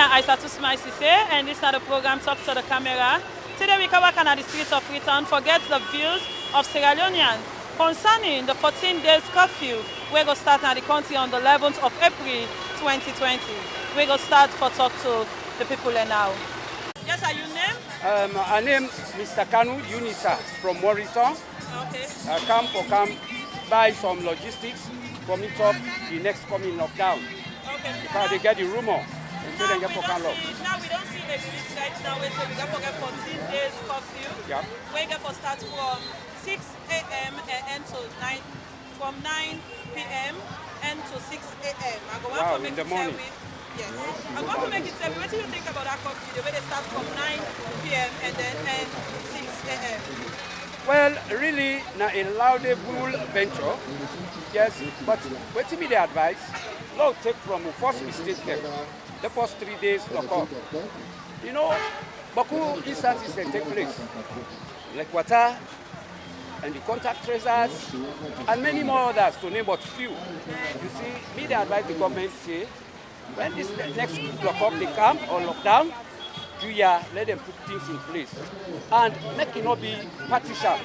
Aissatou Sise, and this is the program Talk to the Camera. Today we cover the streets of Freetown, forget the views of Sierra Leoneans concerning the 14 days curfew. We're going to start in the country on the 11th of April 2020. We're going to start for Talk to the people now. Yes, are you name? I name Mr. Kanu Unisa from Moriton. Okay. I come buy some logistics for me to the next coming lockdown. Okay. Because they get the rumor. Now we don't see the release right now. We got for 14 days curfew. Yeah. We got for start from 6 a.m. and to 9, from 9 p.m. and to 6 a.m. I go want to make in the morning. Yes. I want to make it tell me, what do you think about that curfew? The way they start from 9 p.m. and then end 6 a.m. Well, really, now a laudable venture. Yes, but what me the advice? Now take from the first mistake them. The first 3 days lock up. You know, Baku instances that take place. Like water and the contact tracers and many more others to name but few. You see, me the advice the government say, when this next lock up they come or lockdown, let them put things in place and make it not be partisan.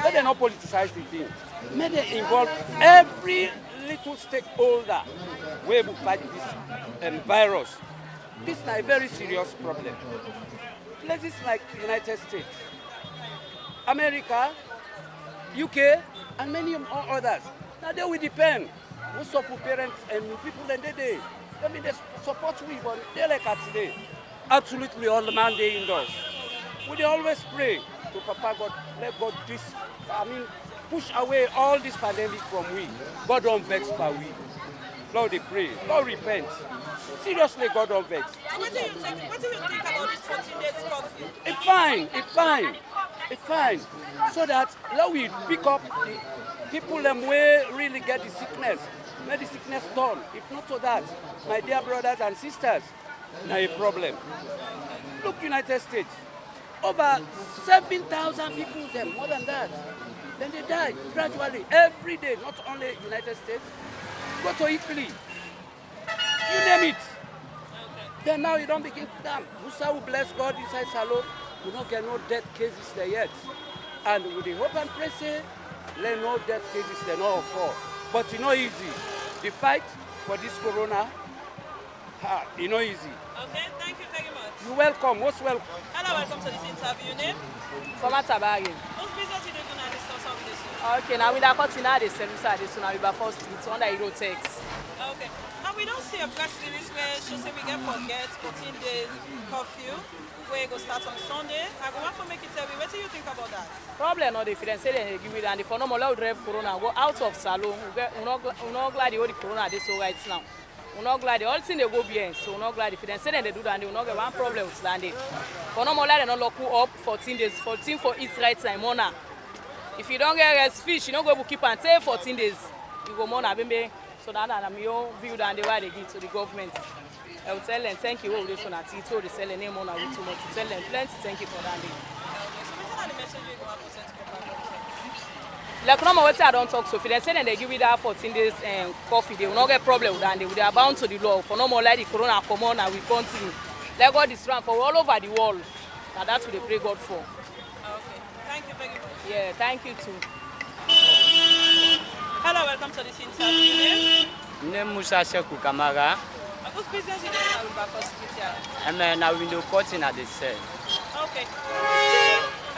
Let them not politicize the thing. May they involve every little stakeholder where we fight this virus. This is a very serious problem. Places like United States, America, UK, and many others. Now they will depend. Most of the parents and people in the day, I mean, they support we, but they like us today. Absolutely all the man they indoors. We always pray to Papa God, let God push away all this pandemic from we. God don't vex by we. Lord, they pray. Lord, repent. Seriously, God don't vex. So what do you think about this 14 days curfew? It's fine. So that now we pick up the people them way really get the sickness. Let the sickness done. If not so that, my dear brothers and sisters, now a problem. Look, United States, over 7,000 people there, more than that. Then they die gradually, every day, not only United States. Go to Italy, you name it. Then now you don't begin to them. Musa will bless God inside Salon, we don't get no death cases there yet. And with the hope and prayer, let no death cases there no occur. But it's not easy. The fight for this corona, it's not easy. Okay, thank you very much. You're welcome, most welcome. Hello, welcome to this interview. Name? Fama Tabari. Whose business you doing at this house of this? Okay, now we are continuing the service at this one. We are first street under Eurotex. Okay. Now we don't see a press release where she say we get forget 14 days curfew where it go start on Sunday. I go want to make it tell me, what do you think about that? Problem not if they say they give it and if no more drive corona go out of salon. We not glad the corona this so right now. We're not glad all thing they go behind, so we're not glad if they say they do that, they will not get one problem with landing. For no more, they not lock you up 14 days, 14 for each right time, Mona. If you don't get rest fish, you don't go keep and say 14 days. You go Mona, baby. So that I'm your view and the way they give to the government. I will tell them thank you. This one at Tito, they sell the name Mona with too much. To tell them plenty thank you for that day. So what are the message you go have to send to people? Like no matter what I don't talk so if they say that they give you that 14 days coffee, they will not get problem with that. They are bound to the law. For no more like the corona come on and we continue. Let God destroy for all over the world. Now that's what they pray God for. Okay. Thank you very much. Yeah, thank you too. Hello, welcome to this interview. Name Musa Sheku Kamara. Whose business you doing at River First Street here? I'm a window curtain at the cell. Okay.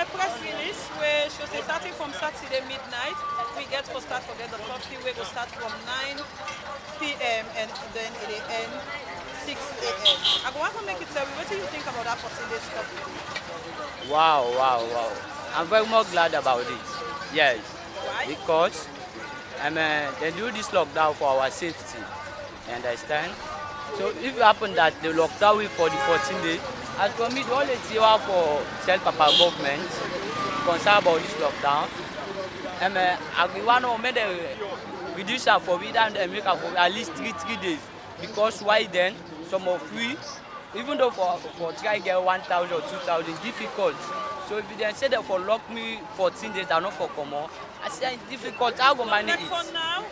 A press release where she say starting from Saturday midnight, we get to start forget the curfew. We go start from 9 p.m. and then it will end 6 a.m. I go want to make it tell me, what do you think about that 14 days curfew? Wow. I'm very much glad about it. Yes. Why? Because they do this lockdown for our safety. You understand? So if it happen that the lockdown will for the 14 days, as for me, the only thing for self-papa government concerned about this lockdown, I want to make them reduce it for we and make it for at least 3 days. Because why then? Some of we, even though for try get 1,000 or 2,000, difficult. So if they say that for lock me 14 days, I not for come on. I say it's difficult. How go manage Like it? for now,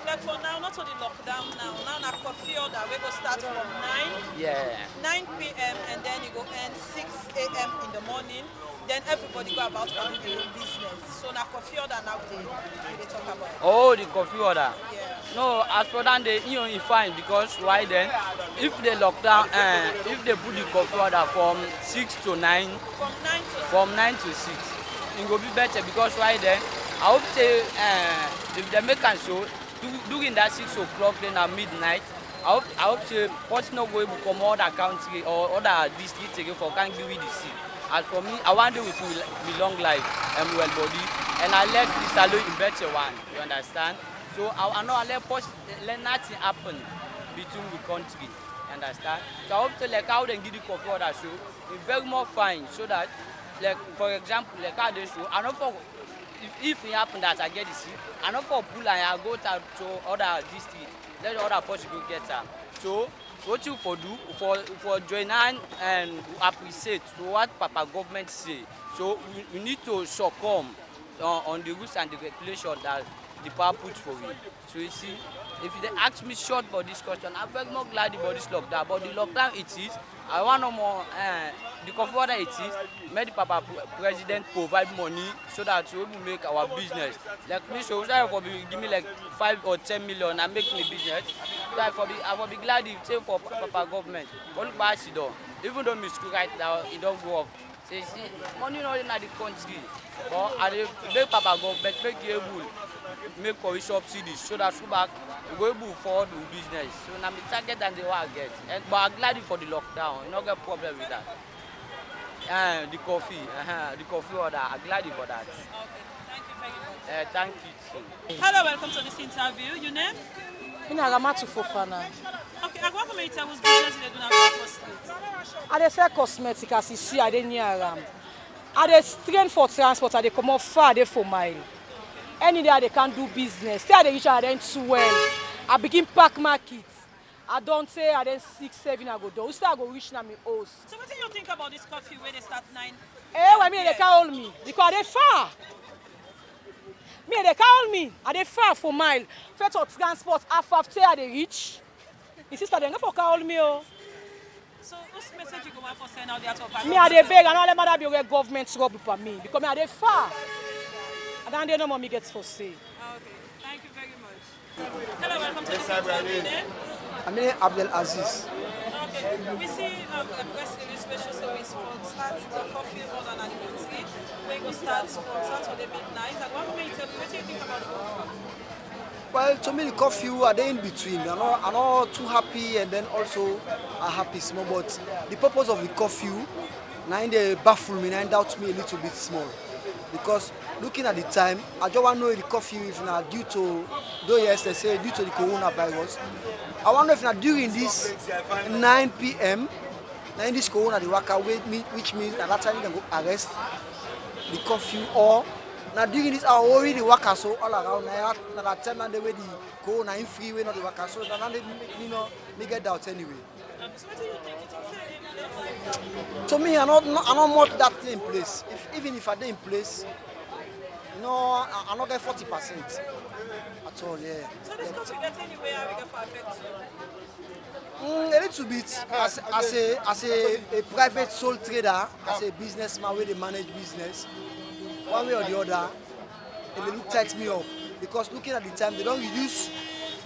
not only lockdown now. Now na coffee order we go start from 9 Yeah. 9 p.m. and then it go end 6 a.m. in the morning. Then everybody go about for their own business. So na coffee order now they talk about. Oh, the coffee order. Yeah. No, as for that, they it's fine because why then? If they lock down, if they put the coffee order from 6 to 9, From 9 to 6. from 9 to 6, it will be better because why then? I hope say if they make a show during that 6 o'clock then at midnight, I hope say person not go able to come other country or other district again for can give me the seat. As for me, I want to do with me long life and well body, and I let this alone in better one. You understand? So I know I let nothing happen between the country. You understand? So I hope to like how they give the coffee order show, it's very more fine so that like for example like how they show, I know for if it happen that I get the seat, I know for pull and I go to other district, let the other person go get her. So what you for do for join hand and appreciate to what Papa government say. So we need to succumb on the rules and the regulation that the power puts for it. So you see, if they ask me short about this question, I'm very more glad about this lockdown. But the lockdown it is, I want no more the comfort it is, make the Papa president provide money so that we will make our business. Like me, so for give me like 5 or 10 million and make me business. So I will be glad if say for Papa government. But look back it down. Even though my school right now it don't go up. So you see, money not in the country. But I make Papa government make you able make for subsidies so that back we go able forward with business. So now my target and the what I get. And but I'm glad for the lockdown. You not get problem with that. The coffee order. I'm glad for that. Okay, thank you very much. Thank you too. Hello, welcome to this interview. Your name? Ina Ramatu Fofana. Okay, I want to meet you with business they do now for street. I dey sell cosmetics as you see, I dey near am. I dey train for transport, I dey come up far, I dey for mile. Any day they can do business. Stay at the reach I then too well. I begin pack market. I don't say I then 6, 7 I go do. Still I go reach na me house. So what do you think about this coffee where they start 9? I mean they can't hold me because they far. Me they can't hold me. I dey far for mile. First of transport after I dey reach. My sister they go for call me oh. So what's message you go want for send out there to Me I dey beg and all them other be government rub for me because me I dey far. I don't know what me gets for say. Okay, thank you very much. Hello, welcome to this interview. Name? I'm Abdel Aziz. Okay, we see a press release where shows the ways for start the coffee order and country. We go start from Saturday midnight. I want to tell you what do you think about the coffee? Well, to me, the coffee are they in between. I'm not too happy, and then also I'm happy small. But the purpose of the coffee, now they baffle me, now doubt me a little bit small. Because looking at the time, I just want to know the coffee if not due to, though yes they say due to the coronavirus. I wonder if not during this 9 p.m. now in this corona the worker which means at that time you can go arrest the coffee or now during this hour already the worker so all around now that time and the way the corona in free way not the worker so now they me get doubt anyway. So what do you think? To me, I not want that thing in place. Even if I dey in place, you know, I not get 40% at all. Yeah. So this coffee get anywhere we get for affect you? A little bit as a private sole trader, as a businessman where they manage business, one way or the other, and they look tight me up because looking at the time they don't reduce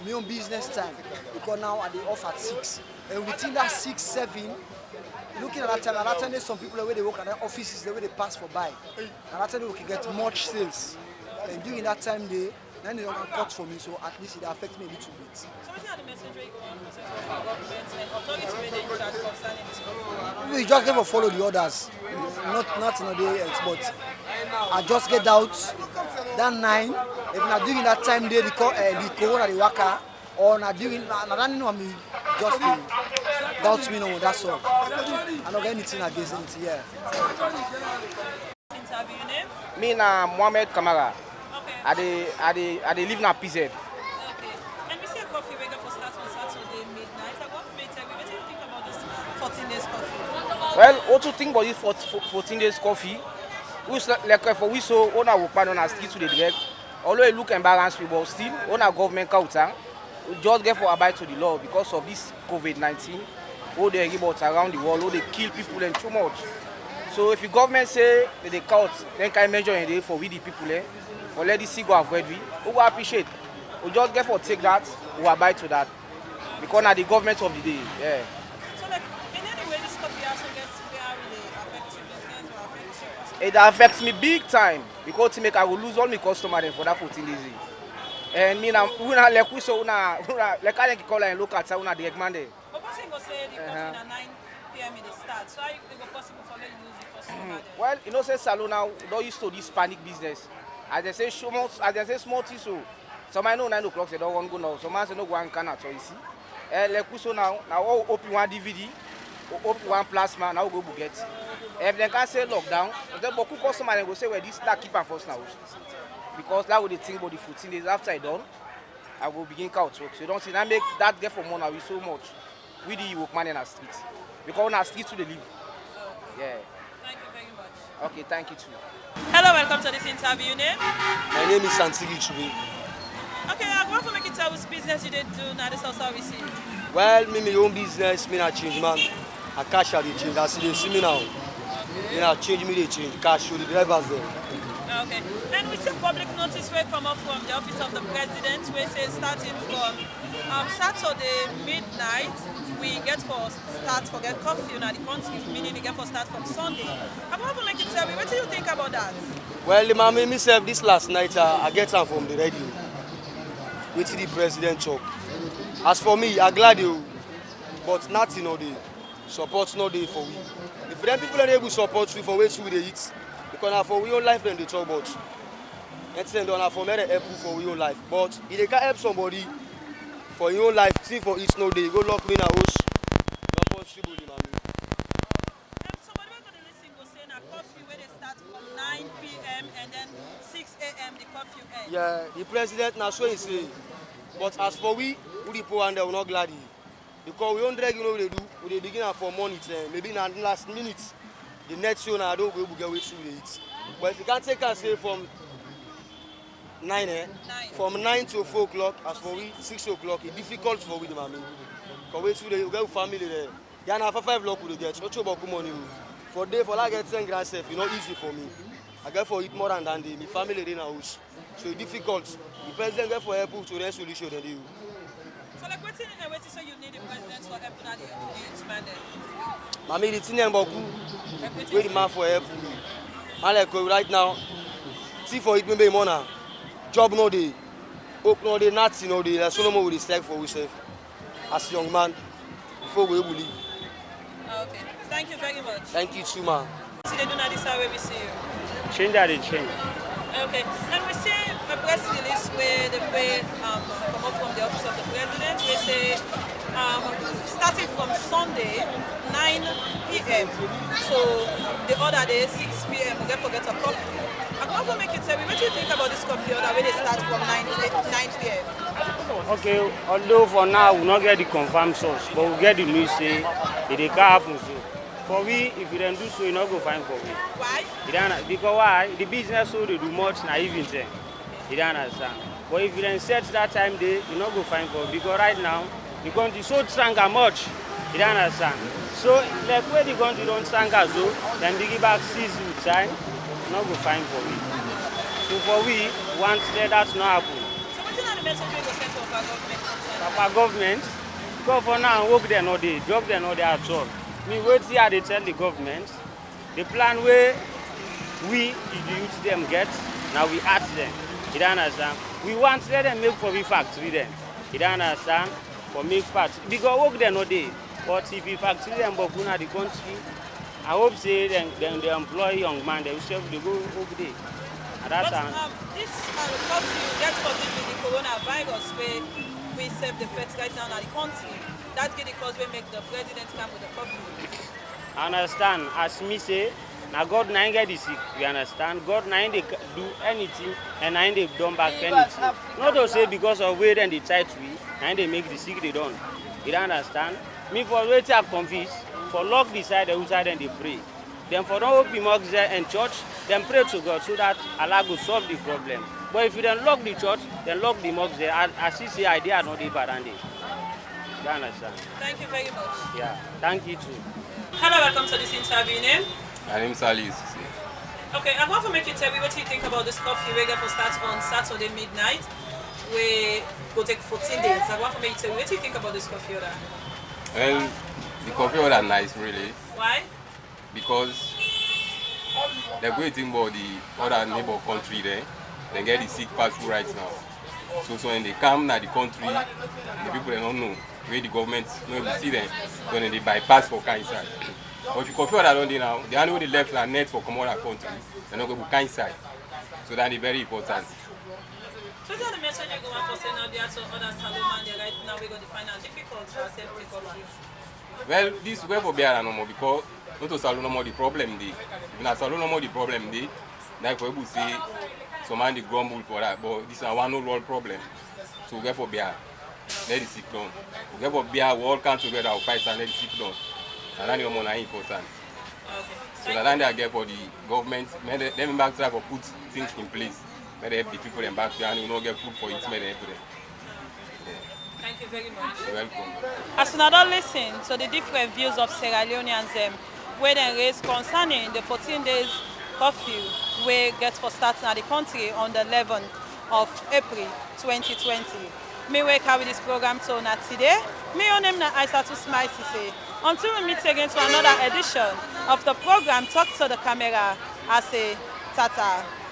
my own business time because now I dey off at 6 and within that 6, 7. Looking at that time there's some people where they work at their offices, the way they pass for by. And that time we can get much sales. And during that time then they don't cut for me, so at least it affects me a little bit. So what are the message you go on for government and authorities where they charge concerning this coffee? We just never follow the orders. Not in a day else, but I just get out that 9. If not during that time the corona the worker or not during I don't know me just doubt me no, that's all. I don't get anything against it, yeah. Interview your name? Me na Mohamed Kamara. Okay. I dey live na PZ. Okay. And we see a coffee we go for start on Saturday midnight. I want to tell you what do you think about this 14 days coffee? Well, what to think about this 14 days coffee? Who's like for we so on our work on our street to the direct. Although it look embarrassed, but still on our government counter, we just get for abide to the law because of this COVID-19. All the reports around the world, all they kill people and too much. So if the government say that they count, then can measure in there for we the people for let this go avoid we will appreciate. We just get for take that, we abide to that. Because now the government of the day, yeah. So like in any way this coffee also gets really affect your business or affect you? It affects me big time because I will lose all my customers for that 14 days. And me now, we na like we so una like I can call and look at una the man there. But person go say the coffee na 9 p.m. in the start. So how it go possible for me to lose the customer there? Well, you know, say salon now don't used to this panic business. As they say small tea so. Some I know 9 o'clock they don't want to go now. Some man say no go and can at all. You see. Like we so now all open one DVD, open one plasma. Now we go get. If they can say lockdown, then beaucoup customers they go say well this that keep and first now. Because that would they think about the 14 days after I done, I will begin count work. So you don't see that make that get for money with so much. We the workman in our street. Because on our street to the live. Yeah. Thank you very much. Okay, thank you too. Hello, welcome to this interview. Name? My name is Santigi Chube. Okay, I want to make it tell which business you did do now this also receive. Well, me my own business, me not change man. I cash out the change. That's they see me now. Me not change me they change. Cash show the drivers there. Okay. And we see public notice will come up from the office of the president where says starting from Saturday midnight we get for start for get curfew in the country, meaning we get for start from Sunday. I want to make it tell me, what do you think about that? Well, the man myself this last night I get am from the radio. With the president talk. As for me, I glad you, but nothing no dey. Support no dey for we. If them people are able to support we for where we dey eat, because now for we own life then they talk about. Anything done for me they help for we own life. But if they can help somebody for your own life, see for each no day, go lock me in a house. Not possible, man. Somebody was going to listen to say a curfew where they start from 9 p.m. and then 6 a.m. the curfew ends. Yeah, the president now so he say. But as for we the poor and they will not glad. Because we don't drag you know they do, we begin for money, maybe in the last minute. The next show now don't go get way through it. But if you can't take us say from 9, from 9 to 4 o'clock, as for we 6 o'clock, it's difficult for we the mommy. Because we through you get family there. You have 5 o'clock we get, not about money. For day for like get 10 grand self, it's not easy for me. I get for it more than day, my family in the house. So it's difficult. The president get for help to rest solution than you. So like what so you need the president for help now the expanded? Mommy, the thing about where the man for help. Man like right now, see for it maybe money. Job no day, hope no day, nothing no day. That's Solomon will strike for himself as a young man before we will leave. Okay, thank you very much. Thank you too, man. See they do not this way we see you. Change that, they change. Okay, and we see a press release where the way come up from the office of the president. We say starting from Sunday 9 p.m. So the other day 6 p.m. we get forget a coffee. I want to make it tell me what do you think about this coffee order when they start from 9 p.m. Okay, although for now we not get the confirmed source, but we get the news say it can't happen so. For we, if you don't do so, you not go find for we. Why? Because why? The business so they do much na even thing. You don't understand. But if you don't set that time there, you not go find for. Because right now the country so strong and much. You don't understand. So like where the country don't strong as so, then they give back 6 weeks time, you not go find for we. So for we, once that's not happen. So what's the message we go send to our government? Our government, go for now work there no day, job there no day at all. Me wait here they tell the government the plan where we the youth them get, now we ask them. You don't understand? We want let them make for we factory then. You don't understand? For make factory. Because work there no day. But if we factory them but go the country, I hope say then they employ young man, they will serve the go work there. And that's this curfew gets COVID with the coronavirus where we serve the feds right now in the country. That's the cause we make the president come with the curfew. I understand. As me say, now God na get the sick. You understand? God na they do anything and na they done back anything. Not to say because of where then they try to be, na they make the sick they done. You don't understand? Me for wait I'm confused. For lock the side, the outside and they pray. then for don't open mosque there and church, then pray to God so that Allah will solve the problem. But if you then lock the church, then lock the mosque there, as you see, idea not the bad and you understand? Thank you very much. Yeah, thank you too. Hello, welcome to this interview. Name? My name is Ali. Okay, I want to make you tell me what you think about this curfew we get for start on Saturday midnight. We go take 14 days. I want to make you tell me what you think about this curfew. Well, the curfew are nice, really. Why? Because the great thing about the other neighbor country there, they get the sick pass through right now. So when they come to the country, the people they don't know where the government no able to see them. So then they bypass for inside. But if you curfew that don't do now, they only the left and net for come other countries. They don't go to inside. So that's very important. So tell the message you go for saying now there are some other Salomon there right now we got to find out difficult to accept the curfew. Well, this way for bear no more because not to solve no more the problem dey. If na solve no more the problem dey, like for people say some man dey grumble for that, but this is one overall problem. So we get for bear, let the sick down. We get for bear, we all come together, we fight and let the sick down. And that is more important. Okay. So that I get for the government, them back try to put things in place. May they help the people them back there and you know get food for it, may they help them. Thank you very much. You're welcome. As you don't listen to the different views of Sierra Leoneans, where they raise concerning the 14 days curfew we get for starting at the country on the 11th of April 2020. Me we carry this program to now today. Me your name na Aissatou Smile Cissé. Until we meet again to another edition of the program Talk to the Camera, I say tata.